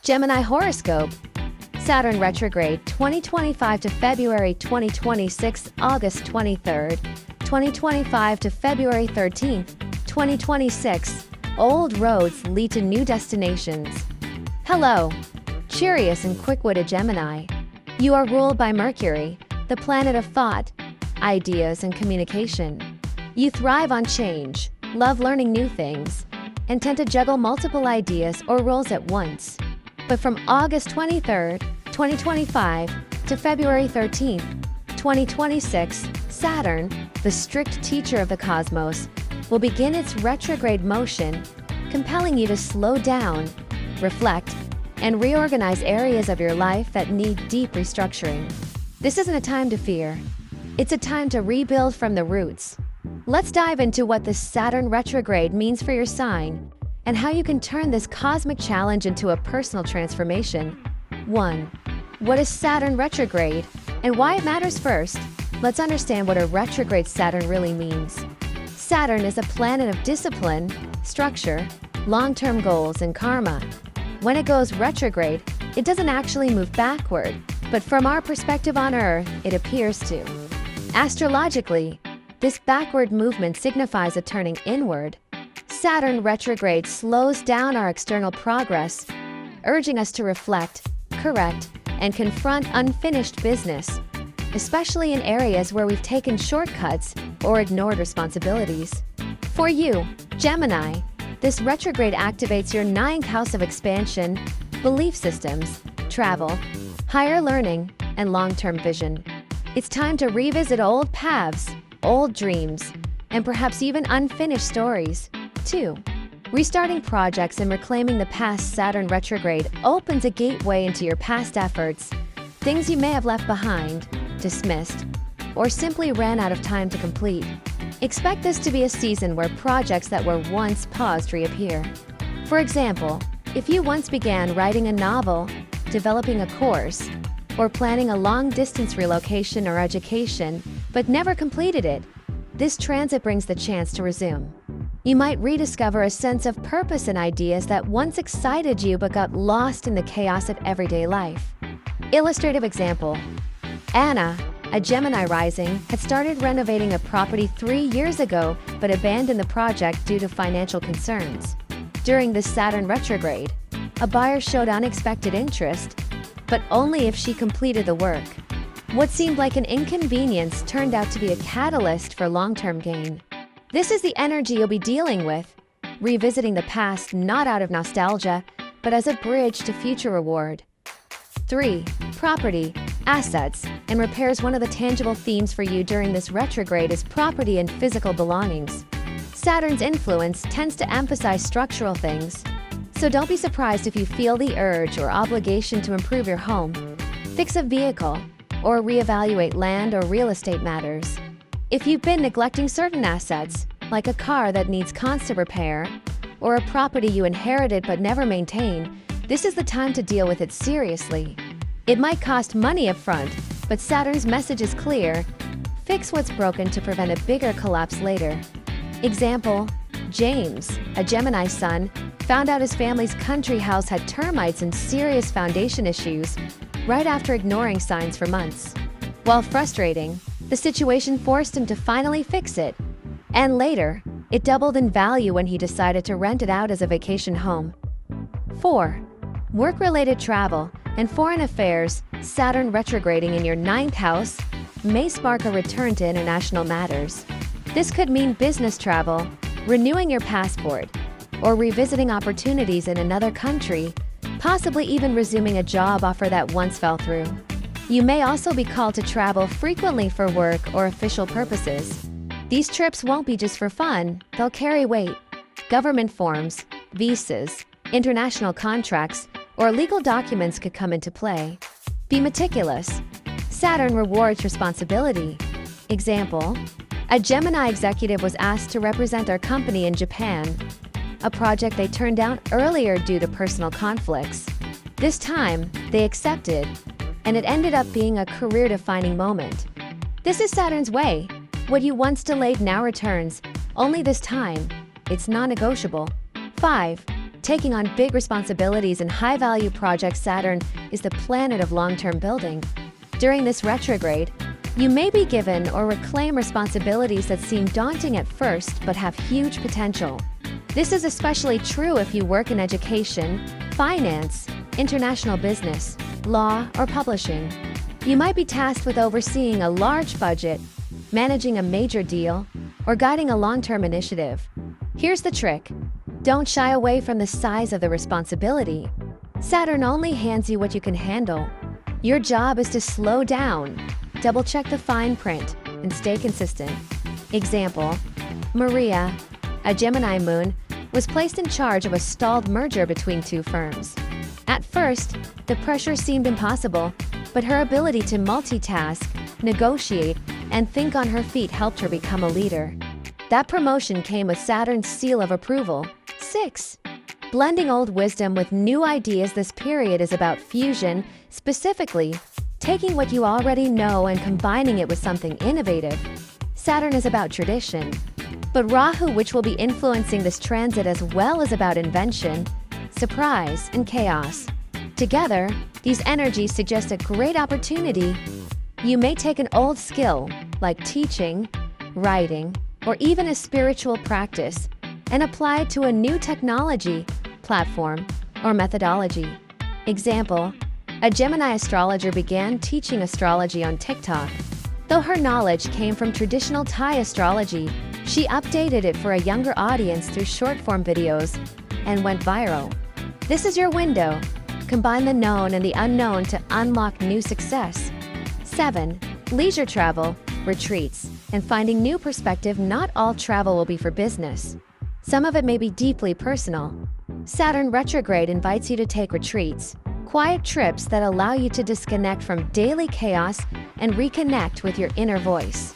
Gemini Horoscope. Saturn retrograde 2025 to February 2026, August 23rd, 2025 to February 13th, 2026. Old roads lead to new destinations. Hello, curious and quick-witted Gemini. You are ruled by Mercury, the planet of thought, ideas, and communication. You thrive on change, love learning new things, and tend to juggle multiple ideas or roles at once. But from August 23rd, 2025 to February 13th, 2026, Saturn, the strict teacher of the cosmos, will begin its retrograde motion, compelling you to slow down, reflect, and reorganize areas of your life that need deep restructuring. This isn't a time to fear. It's a time to rebuild from the roots. Let's dive into what the Saturn retrograde means for your sign and how you can turn this cosmic challenge into a personal transformation. 1. What is Saturn retrograde and why it matters? First, let's understand what a retrograde Saturn really means. Saturn is a planet of discipline, structure, long-term goals, and karma. When it goes retrograde, it doesn't actually move backward, but from our perspective on Earth, it appears to. Astrologically, this backward movement signifies a turning inward. Saturn retrograde slows down our external progress, urging us to reflect, correct, and confront unfinished business, especially in areas where we've taken shortcuts or ignored responsibilities. For you, Gemini, this retrograde activates your ninth house of expansion, belief systems, travel, higher learning, and long-term vision. It's time to revisit old paths, old dreams, and perhaps even unfinished stories. 2. Restarting projects and reclaiming the past. Saturn retrograde opens a gateway into your past efforts, things you may have left behind, dismissed, or simply ran out of time to complete. Expect this to be a season where projects that were once paused reappear. For example, if you once began writing a novel, developing a course, or planning a long-distance relocation or education, but never completed it, this transit brings the chance to resume. You might rediscover a sense of purpose in ideas that once excited you but got lost in the chaos of everyday life. Illustrative example: Anna, a Gemini rising, had started renovating a property 3 years ago but abandoned the project due to financial concerns. During the Saturn retrograde, a buyer showed unexpected interest, but only if she completed the work. What seemed like an inconvenience turned out to be a catalyst for long-term gain. This is the energy you'll be dealing with, revisiting the past not out of nostalgia, but as a bridge to future reward. 3. Property, assets, and repairs. One of the tangible themes for you during this retrograde is property and physical belongings. Saturn's influence tends to emphasize structural things, so don't be surprised if you feel the urge or obligation to improve your home, fix a vehicle, or reevaluate land or real estate matters. If you've been neglecting certain assets, like a car that needs constant repair, or a property you inherited but never maintained, this is the time to deal with it seriously. It might cost money up front, but Saturn's message is clear: fix what's broken to prevent a bigger collapse later. Example: James, a Gemini son, found out his family's country house had termites and serious foundation issues right after ignoring signs for months. While frustrating, the situation forced him to finally fix it, and later, it doubled in value when he decided to rent it out as a vacation home. 4. Work-related travel and foreign affairs. Saturn retrograding in your ninth house may spark a return to international matters. This could mean business travel, renewing your passport, or revisiting opportunities in another country, possibly even resuming a job offer that once fell through. You may also be called to travel frequently for work or official purposes. These trips won't be just for fun, they'll carry weight. Government forms, visas, international contracts, or legal documents could come into play. Be meticulous. Saturn rewards responsibility. Example: a Gemini executive was asked to represent their company in Japan, a project they turned down earlier due to personal conflicts. This time, they accepted, and it ended up being a career-defining moment. This is Saturn's way. What you once delayed now returns, only this time, it's non-negotiable. 5. taking on big responsibilities and high-value projects. Saturn is the planet of long-term building. During this retrograde, you may be given or reclaim responsibilities that seem daunting at first but have huge potential. This is especially true if you work in education, finance, international business, law, or publishing. You might be tasked with overseeing a large budget, managing a major deal, or guiding a long-term initiative. Here's the trick. Don't shy away from the size of the responsibility. Saturn only hands you what you can handle. Your job is to slow down, double-check the fine print, and stay consistent. Example: Maria, a Gemini moon, was placed in charge of a stalled merger between two firms. At first, the pressure seemed impossible, but her ability to multitask, negotiate, and think on her feet helped her become a leader. That promotion came with Saturn's seal of approval. 6. Blending old wisdom with new ideas. This period is about fusion, specifically, taking what you already know and combining it with something innovative. Saturn is about tradition, but Rahu, which will be influencing this transit as well, is about invention, surprise, and chaos. Together, these energies suggest a great opportunity. You may take an old skill, like teaching, writing, or even a spiritual practice, and apply it to a new technology, platform, or methodology. Example: a Gemini astrologer began teaching astrology on TikTok. Though her knowledge came from traditional Thai astrology, she updated it for a younger audience through short-form videos and went viral. This is your window. Combine the known and the unknown to unlock new success. 7. Leisure travel, retreats, and finding new perspective. Not all travel will be for business. Some of it may be deeply personal. Saturn retrograde invites you to take retreats, quiet trips that allow you to disconnect from daily chaos and reconnect with your inner voice.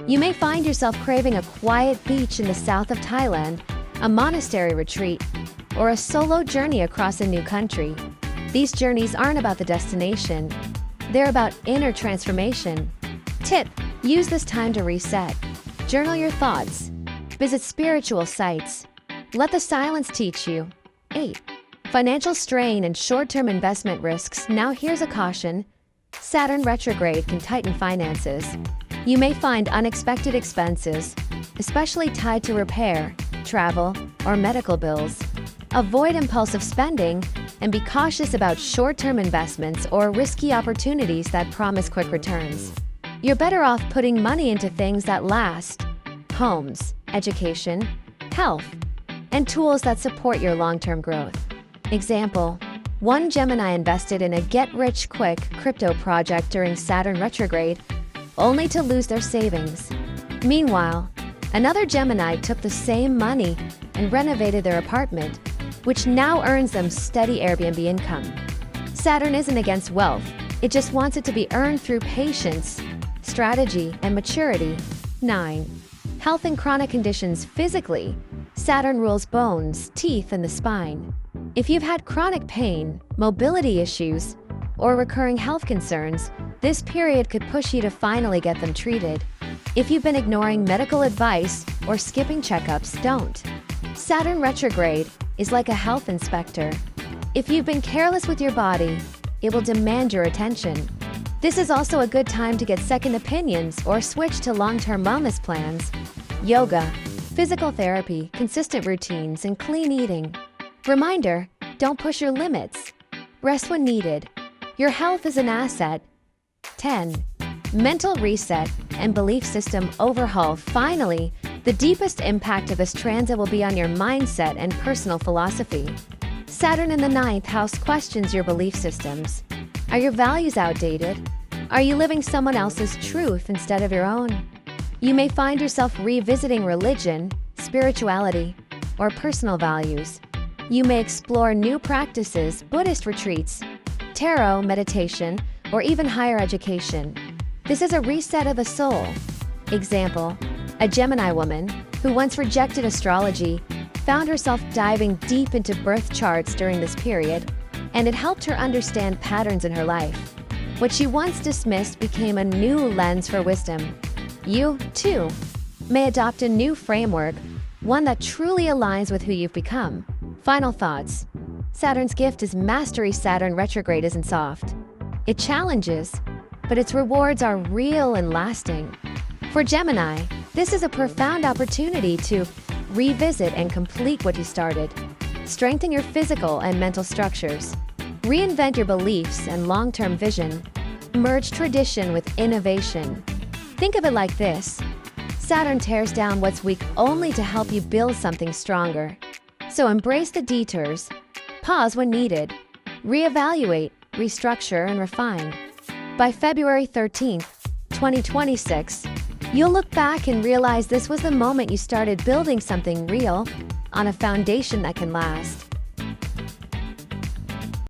You may find yourself craving a quiet beach in the south of Thailand, a monastery retreat, or a solo journey across a new country. These journeys aren't about the destination. They're about inner transformation. Tip: use this time to reset. Journal your thoughts. Visit spiritual sites. Let the silence teach you. 8. Financial strain and short-term investment risks. Now here's a caution. Saturn retrograde can tighten finances. You may find unexpected expenses, especially tied to repair, travel, or medical bills. Avoid impulsive spending and be cautious about short-term investments or risky opportunities that promise quick returns. You're better off putting money into things that last: homes, education, health, and tools that support your long-term growth. Example: one Gemini invested in a get-rich-quick crypto project during Saturn retrograde, only to lose their savings. Meanwhile, another Gemini took the same money and renovated their apartment, which now earns them steady Airbnb income. Saturn isn't against wealth, it just wants it to be earned through patience, strategy, and maturity. 9. Health and chronic conditions. Physically, Saturn rules bones, teeth, and the spine. If you've had chronic pain, mobility issues, or recurring health concerns, this period could push you to finally get them treated. If you've been ignoring medical advice or skipping checkups, don't. Saturn retrograde is like a health inspector. If you've been careless with your body, it will demand your attention. This is also a good time to get second opinions or switch to long-term wellness plans. Yoga, physical therapy, consistent routines, and clean eating. Reminder: don't push your limits. Rest when needed. Your health is an asset. 10. Mental reset and belief system overhaul. Finally, the deepest impact of this transit will be on your mindset and personal philosophy. Saturn in the 9th house questions your belief systems. Are your values outdated? Are you living someone else's truth instead of your own? You may find yourself revisiting religion, spirituality, or personal values. You may explore new practices, Buddhist retreats, tarot, meditation, or even higher education. This is a reset of the soul. Example: a Gemini woman who once rejected astrology found herself diving deep into birth charts during this period, and it helped her understand patterns in her life. What she once dismissed became a new lens for wisdom. You, too, may adopt a new framework, one that truly aligns with who you've become. Final thoughts. Saturn's gift is mastery. Saturn retrograde isn't soft. It challenges, but its rewards are real and lasting. For Gemini, this is a profound opportunity to revisit and complete what you started. Strengthen your physical and mental structures. Reinvent your beliefs and long-term vision. Merge tradition with innovation. Think of it like this. Saturn tears down what's weak only to help you build something stronger. So embrace the detours. Pause when needed. Reevaluate, restructure, and refine. By February 13th, 2026, you'll look back and realize this was the moment you started building something real on a foundation that can last.